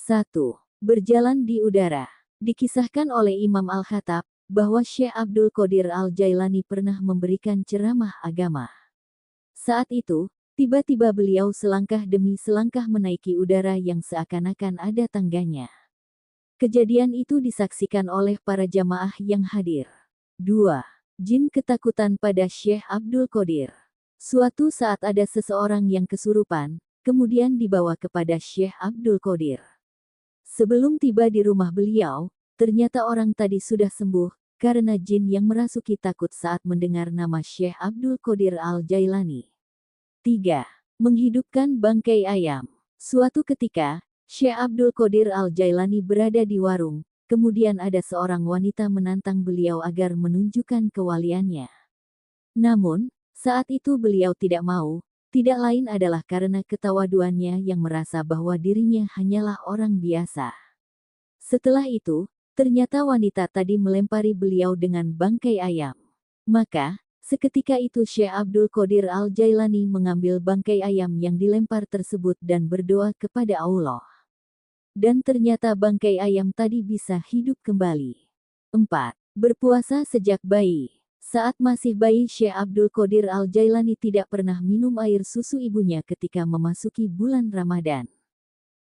1. Berjalan di udara. Dikisahkan oleh Imam Al-Khattab bahwa Syekh Abdul Qadir Al-Jailani pernah memberikan ceramah agama. Saat itu, tiba-tiba beliau selangkah demi selangkah menaiki udara yang seakan-akan ada tangganya. Kejadian itu disaksikan oleh para jamaah yang hadir. 2. Jin ketakutan pada Syekh Abdul Qadir. Suatu saat ada seseorang yang kesurupan, kemudian dibawa kepada Syekh Abdul Qadir. Sebelum tiba di rumah beliau, ternyata orang tadi sudah sembuh, karena jin yang merasuki takut saat mendengar nama Syekh Abdul Qadir Al-Jailani. 3. Menghidupkan bangkai ayam. Suatu ketika, Syekh Abdul Qadir Al-Jailani berada di warung, kemudian ada seorang wanita menantang beliau agar menunjukkan kewaliannya. Namun, saat itu beliau tidak mau, tidak lain adalah karena ketawaduannya yang merasa bahwa dirinya hanyalah orang biasa. Setelah itu, ternyata wanita tadi melempari beliau dengan bangkai ayam. Maka, seketika itu Syekh Abdul Qadir Al-Jailani mengambil bangkai ayam yang dilempar tersebut dan berdoa kepada Allah. Dan ternyata bangkai ayam tadi bisa hidup kembali. 4. Berpuasa sejak bayi. Saat masih bayi Syekh Abdul Qadir Al-Jailani tidak pernah minum air susu ibunya ketika memasuki bulan Ramadan.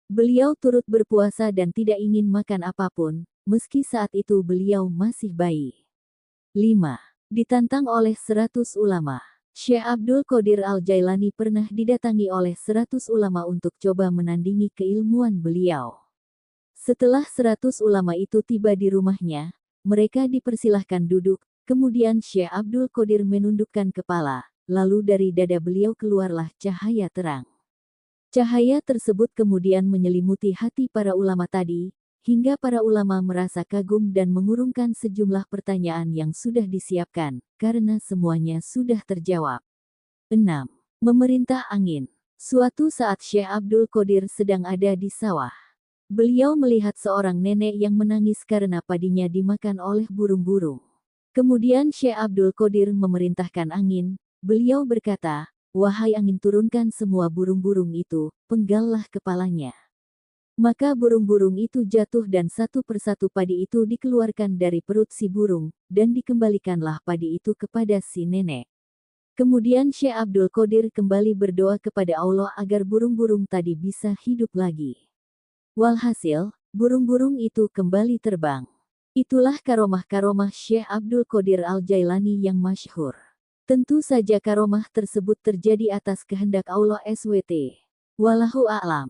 Beliau turut berpuasa dan tidak ingin makan apapun, meski saat itu beliau masih bayi. 5. Ditantang oleh 100 ulama. Syekh Abdul Qadir Al-Jailani pernah didatangi oleh 100 ulama untuk coba menandingi keilmuan beliau. Setelah 100 ulama itu tiba di rumahnya, mereka dipersilahkan duduk. Kemudian Syekh Abdul Qadir menundukkan kepala, lalu dari dada beliau keluarlah cahaya terang. Cahaya tersebut kemudian menyelimuti hati para ulama tadi, hingga para ulama merasa kagum dan mengurungkan sejumlah pertanyaan yang sudah disiapkan, karena semuanya sudah terjawab. 6. Memerintah angin. Suatu saat Syekh Abdul Qadir sedang ada di sawah. Beliau melihat seorang nenek yang menangis karena padinya dimakan oleh burung-burung. Kemudian Syekh Abdul Qadir memerintahkan angin, beliau berkata, "Wahai angin, turunkan semua burung-burung itu, penggallah kepalanya." Maka burung-burung itu jatuh dan satu persatu padi itu dikeluarkan dari perut si burung, dan dikembalikanlah padi itu kepada si nenek. Kemudian Syekh Abdul Qadir kembali berdoa kepada Allah agar burung-burung tadi bisa hidup lagi. Walhasil, burung-burung itu kembali terbang. Itulah karomah-karomah Syekh Abdul Qadir Al-Jailani yang masyhur. Tentu saja karomah tersebut terjadi atas kehendak Allah SWT. Wallahu a'lam.